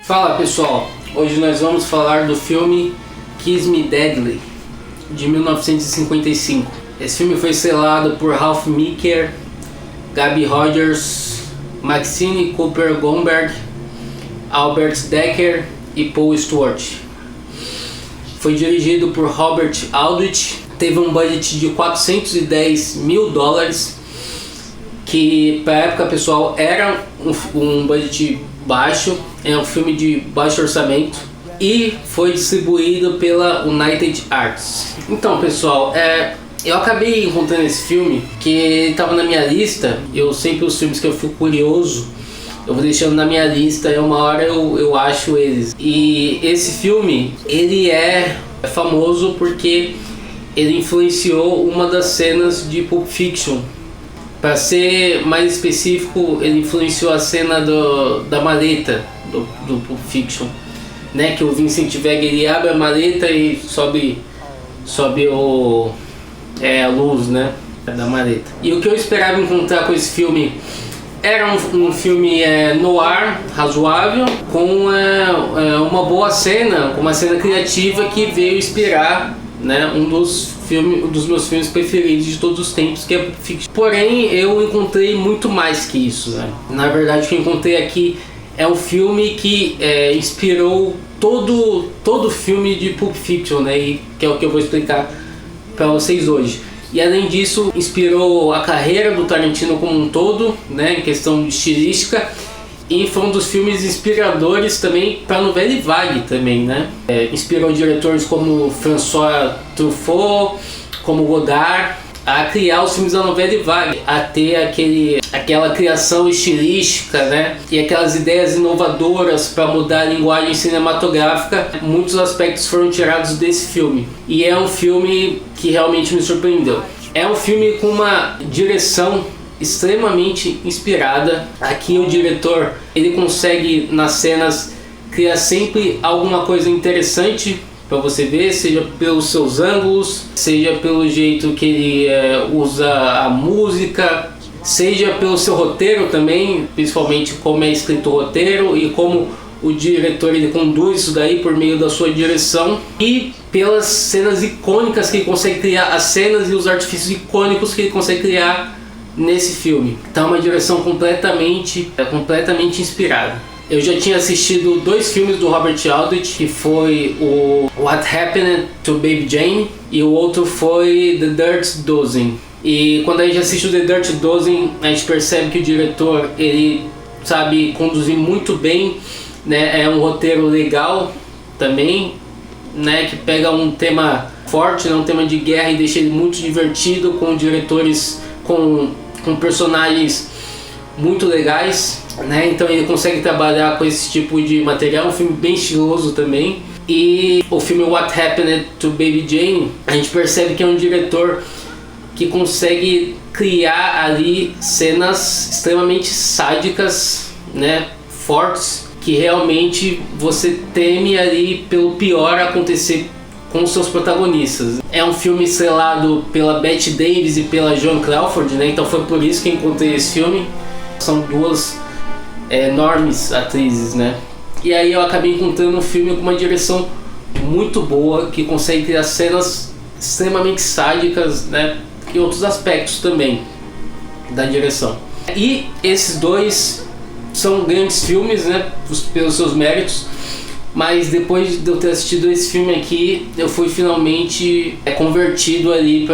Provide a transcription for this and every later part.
Fala pessoal, hoje nós vamos falar do filme Kiss Me Deadly, de 1955. Esse filme foi estrelado por Ralph Meeker, Gaby Rogers, Maxine Cooper-Gomberg, Albert Dekker e Paul Stewart. Foi dirigido por Robert Aldrich, teve um budget de $410 mil, que para a época, pessoal, era um budget baixo, é um filme de baixo orçamento e foi distribuído pela United Arts. Então, pessoal, eu acabei encontrando esse filme que estava na minha lista. Eu sempre, os filmes que eu fico curioso, eu vou deixando na minha lista e uma hora eu acho eles. E esse filme, ele é famoso porque ele influenciou uma das cenas de Pulp Fiction. Para ser mais específico, ele influenciou a cena da maleta do Pulp Fiction, né? Que o Vincent Vega, ele abre a maleta e sobe a luz, né, da maleta. E o que eu esperava encontrar com esse filme era um filme noir, razoável, com uma boa cena, com uma cena criativa que veio inspirar, né, um dos meus filmes preferidos de todos os tempos, que é Pulp Fiction. Porém, eu encontrei muito mais que isso, né? Na verdade, o que eu encontrei aqui é um filme que inspirou todo o filme de Pulp Fiction, né? E que é o que eu vou explicar para vocês hoje. E além disso, inspirou a carreira do Tarantino como um todo, né, em questão de estilística, e foi um dos filmes inspiradores também para a Nouvelle Vague também, né? Inspirou diretores como François Truffaut, como Godard, a criar os filmes da Nouvelle Vague, a ter aquela criação estilística, né? E aquelas ideias inovadoras para mudar a linguagem cinematográfica. Muitos aspectos foram tirados desse filme. E é um filme que realmente me surpreendeu. É um filme com uma direção extremamente inspirada. Aqui o diretor, ele consegue nas cenas criar sempre alguma coisa interessante para você ver, seja pelos seus ângulos, seja pelo jeito que ele usa a música, seja pelo seu roteiro também, principalmente como é escrito o roteiro e como o diretor ele conduz isso daí por meio da sua direção, e pelas cenas icônicas que ele consegue criar, as cenas e os artifícios icônicos que ele consegue criar nesse filme. Tá uma direção completamente inspirada. Eu já tinha assistido 2 filmes do Robert Aldrich, que foi o What Happened to Baby Jane e o outro foi The Dirty Dozen. E quando a gente assiste o The Dirty Dozen, a gente percebe que o diretor ele sabe conduzir muito bem, né? É um roteiro legal também, né? Que pega um tema forte, né? Um tema de guerra, e deixa ele muito divertido, com diretores com personagens muito legais, né? Então ele consegue trabalhar com esse tipo de material. Um filme bem estiloso também. E o filme What Happened to Baby Jane, a gente percebe que é um diretor que consegue criar ali cenas extremamente sádicas, né? Fortes, que realmente você teme ali pelo pior acontecer com os seus protagonistas. É um filme estrelado pela Bette Davis e pela Joan Crawford, né? Então foi por isso que eu encontrei esse filme. São duas enormes atrizes, né? E aí eu acabei encontrando um filme com uma direção muito boa, que consegue criar cenas extremamente sádicas, né? E outros aspectos também da direção. E esses dois são grandes filmes, né? Pelos seus méritos. Mas depois de eu ter assistido esse filme aqui, eu fui finalmente convertido ali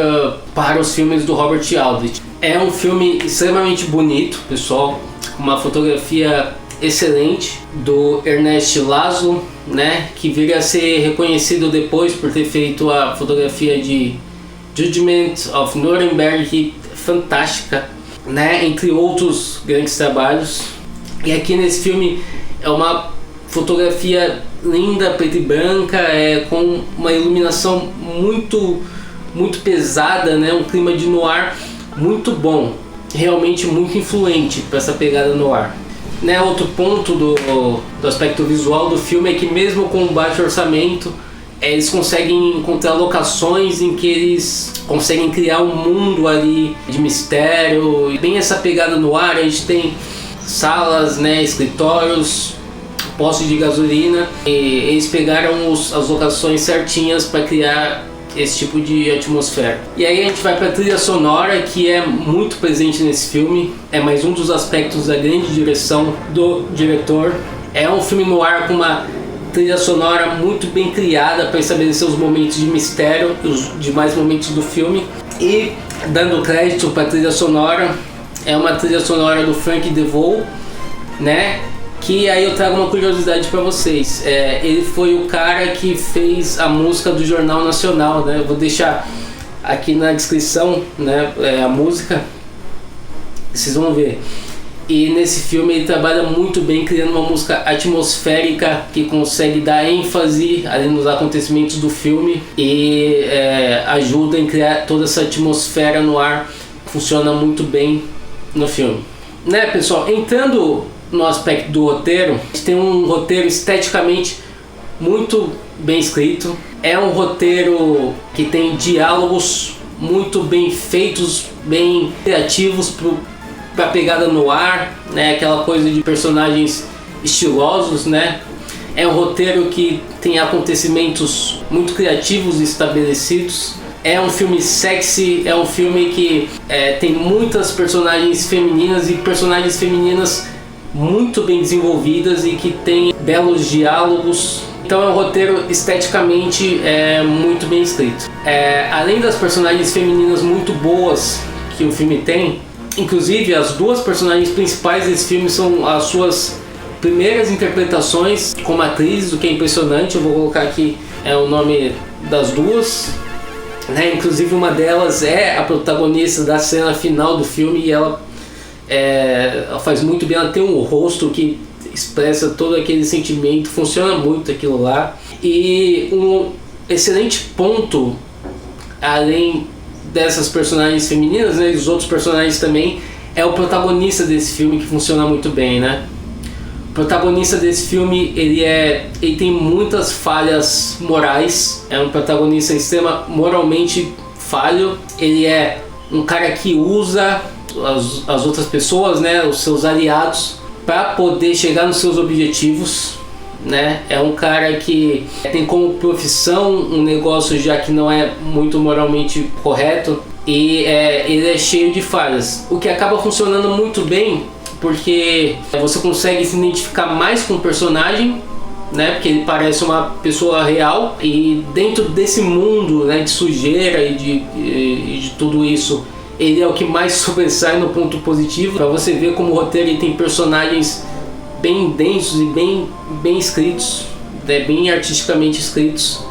para os filmes do Robert Aldrich. É um filme extremamente bonito, pessoal, com uma fotografia excelente do Ernest Laszlo, né, que viria a ser reconhecido depois por ter feito a fotografia de Judgment of Nuremberg, fantástica, né, entre outros grandes trabalhos. E aqui nesse filme é uma fotografia linda, preta e branca, com uma iluminação muito pesada, né? Um clima de noir muito bom, realmente muito influente para essa pegada noir, né? Outro ponto do aspecto visual do filme é que mesmo com baixo orçamento, eles conseguem encontrar locações em que eles conseguem criar um mundo ali de mistério, bem essa pegada noir. A gente tem salas, né, escritórios, posto de gasolina, e eles pegaram as locações certinhas para criar esse tipo de atmosfera. E aí a gente vai para a trilha sonora, que é muito presente nesse filme, é mais um dos aspectos da grande direção do diretor. É um filme noir com uma trilha sonora muito bem criada para estabelecer os momentos de mistério, os demais momentos do filme. E dando crédito para a trilha sonora, é uma trilha sonora do Frank DeVoe, né? Que aí eu trago uma curiosidade para vocês. Ele foi o cara que fez a música do Jornal Nacional, né? Eu vou deixar aqui na descrição, né, a música, vocês vão ver. E nesse filme ele trabalha muito bem criando uma música atmosférica que consegue dar ênfase ali nos acontecimentos do filme e ajuda em criar toda essa atmosfera no ar. Funciona muito bem no filme, né, pessoal? Entrando no aspecto do roteiro, a gente tem um roteiro esteticamente muito bem escrito. É um roteiro que tem diálogos muito bem feitos, bem criativos para pegada no ar, né? Aquela coisa de personagens estilosos, né? É um roteiro que tem acontecimentos muito criativos e estabelecidos. É um filme sexy, é um filme que tem muitas personagens femininas e personagens femininas muito bem desenvolvidas e que tem belos diálogos. Então é um roteiro esteticamente muito bem escrito. Além das personagens femininas muito boas que o filme tem, inclusive as duas personagens principais desse filme são as suas primeiras interpretações como atrizes, o que é impressionante. Eu vou colocar aqui o nome das duas, né? Inclusive uma delas é a protagonista da cena final do filme e ela faz muito bem. Ela tem um rosto que expressa todo aquele sentimento, funciona muito aquilo lá. E um excelente ponto, além dessas personagens femininas, né, e os outros personagens também, é o protagonista desse filme, que funciona muito bem, né? O protagonista desse filme, ele tem muitas falhas morais, é um protagonista moralmente falho. Ele é um cara que usa as outras pessoas, né, os seus aliados, para poder chegar nos seus objetivos, né? É um cara que tem como profissão um negócio já que não é muito moralmente correto, e ele é cheio de falhas, o que acaba funcionando muito bem porque você consegue se identificar mais com o personagem, né? Porque ele parece uma pessoa real, e dentro desse mundo, né, de sujeira e de tudo isso, ele é o que mais sobressai no ponto positivo. Para você ver como o roteiro ele tem personagens bem densos e bem escritos, né, bem artisticamente escritos.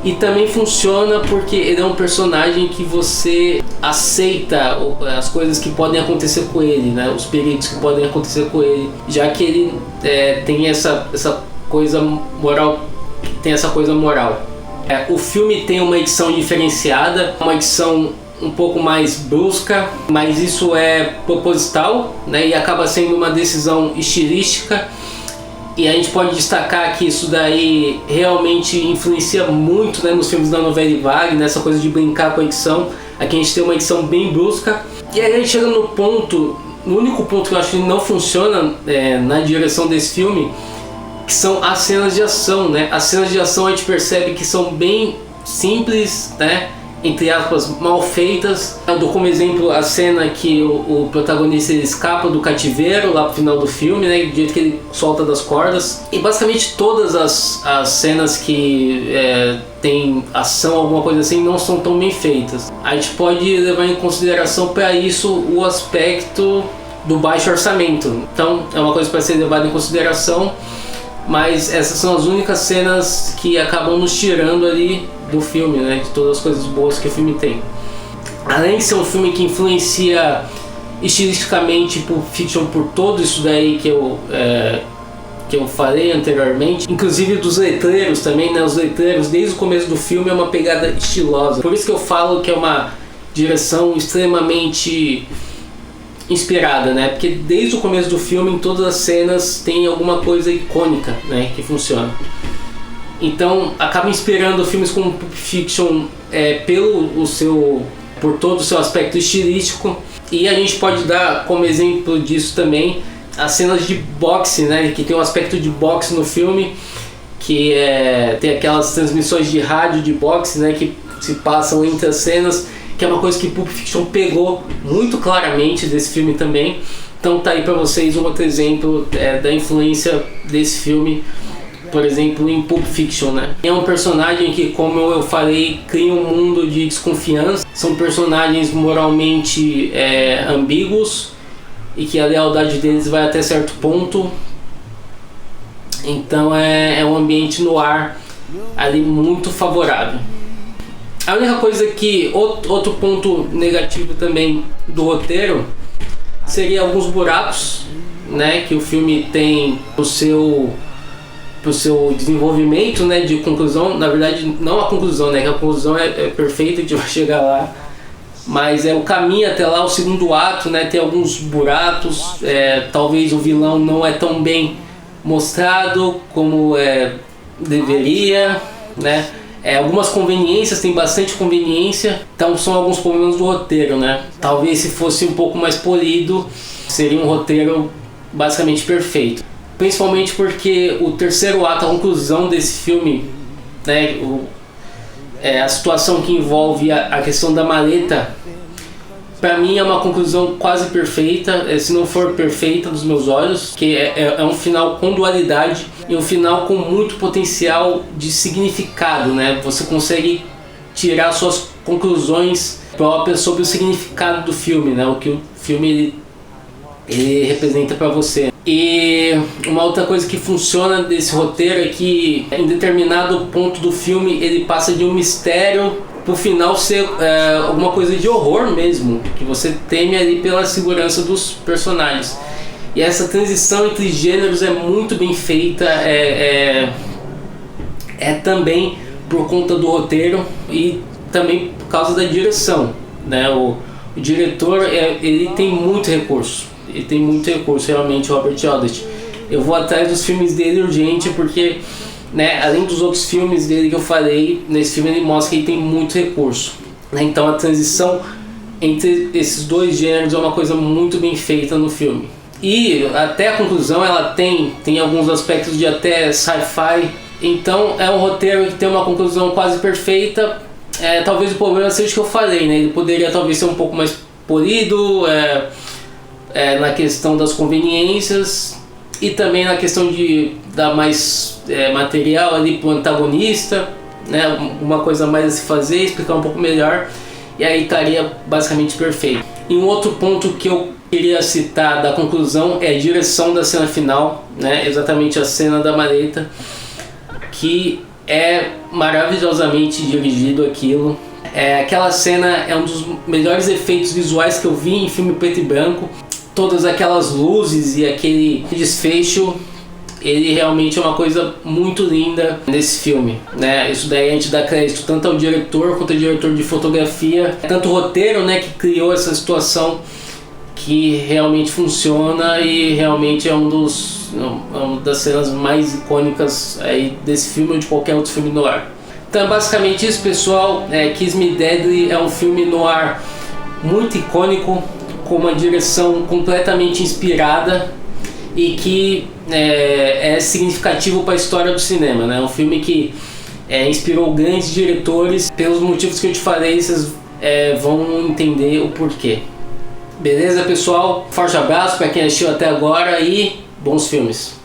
E também funciona porque ele é um personagem que você aceita as coisas que podem acontecer com ele, né, os perigos que podem acontecer com ele, já que ele tem essa coisa moral, o filme tem uma edição diferenciada, uma edição um pouco mais brusca, mas isso é proposital, né, e acaba sendo uma decisão estilística. E a gente pode destacar que isso daí realmente influencia muito, né, nos filmes da Nouvelle Vague, nessa coisa de brincar com a edição. Aqui a gente tem uma edição bem brusca. E aí a gente chega no único ponto que eu acho que não funciona na direção desse filme, que são as cenas de ação, né? As cenas de ação a gente percebe que são bem simples, né, entre aspas, mal feitas. Eu dou como exemplo a cena que o protagonista ele escapa do cativeiro lá pro final do filme, né, do jeito que ele solta das cordas. E basicamente todas as cenas que tem ação, alguma coisa assim, não são tão bem feitas. A gente pode levar em consideração para isso o aspecto do baixo orçamento. Então é uma coisa para ser levada em consideração, mas essas são as únicas cenas que acabam nos tirando ali do filme, né, de todas as coisas boas que o filme tem. Além de ser um filme que influencia estilisticamente Pulp Fiction por tudo isso daí que eu falei anteriormente, inclusive dos letreiros também, né? Os letreiros desde o começo do filme é uma pegada estilosa, por isso que eu falo que é uma direção extremamente inspirada, né? Porque desde o começo do filme, em todas as cenas tem alguma coisa icônica, né, que funciona. Então acaba inspirando filmes como Pulp Fiction por todo o seu aspecto estilístico. E a gente pode dar como exemplo disso também as cenas de boxe, né, que tem um aspecto de boxe no filme, que tem aquelas transmissões de rádio de boxe, né, que se passam entre as cenas, que é uma coisa que Pulp Fiction pegou muito claramente desse filme também. Então tá aí pra vocês um outro exemplo da influência desse filme, por exemplo, em Pulp Fiction, né? É um personagem que, como eu falei, cria um mundo de desconfiança. São personagens moralmente ambíguos e que a lealdade deles vai até certo ponto. Então é um ambiente no ar ali muito favorável. A única coisa que, outro ponto negativo também do roteiro, seria alguns buracos, né, que o filme tem pro seu desenvolvimento, né, de conclusão. Na verdade, não a conclusão, né, que a conclusão é perfeita, a gente vai chegar lá, mas o caminho até lá, o segundo ato, né, tem alguns buracos. Talvez o vilão não é tão bem mostrado como deveria, né. Algumas conveniências, tem bastante conveniência, então são alguns problemas do roteiro, né. Talvez se fosse um pouco mais polido, seria um roteiro basicamente perfeito. Principalmente porque o terceiro ato, a conclusão desse filme, né, a situação que envolve a questão da maleta, para mim é uma conclusão quase perfeita, se não for perfeita dos meus olhos, que é um final com dualidade e um final com muito potencial de significado, né? Você consegue tirar suas conclusões próprias sobre o significado do filme, né? O que o filme ele representa para você. E uma outra coisa que funciona desse roteiro é que em determinado ponto do filme ele passa de um mistério pro final ser alguma coisa de horror mesmo, que você teme ali pela segurança dos personagens. E essa transição entre gêneros é muito bem feita, também por conta do roteiro e também por causa da direção, né? O diretor ele tem muito recurso. Ele tem muito recurso, realmente, o Robert Aldrich. Eu vou atrás dos filmes dele urgente, porque, né, além dos outros filmes dele que eu falei, nesse filme ele mostra que ele tem muito recurso, né? Então a transição entre esses dois gêneros é uma coisa muito bem feita no filme. E até a conclusão ela tem alguns aspectos de até sci-fi. Então é um roteiro que tem uma conclusão quase perfeita. Talvez o problema seja o que eu falei, né? Ele poderia talvez ser um pouco mais polido, na questão das conveniências e também na questão de dar mais material ali pro antagonista, né? Uma coisa mais a se fazer, explicar um pouco melhor, e aí estaria basicamente perfeito. E um outro ponto que eu queria citar da conclusão é a direção da cena final, né? Exatamente a cena da maleta, que é maravilhosamente dirigido aquilo. Aquela cena é um dos melhores efeitos visuais que eu vi em filme preto e branco. Todas aquelas luzes e aquele desfecho, ele realmente é uma coisa muito linda nesse filme, né? Isso daí a gente dá crédito tanto ao diretor quanto ao diretor de fotografia, tanto o roteiro, né, que criou essa situação que realmente funciona e realmente é uma das cenas mais icônicas aí desse filme ou de qualquer outro filme noir. Então basicamente isso, pessoal. Kiss Me Deadly é um filme noir muito icônico, com uma direção completamente inspirada e que é significativo para a história do cinema, né? Um filme que inspirou grandes diretores. Pelos motivos que eu te falei, vocês vão entender o porquê. Beleza, pessoal? Forte abraço para quem assistiu até agora e bons filmes!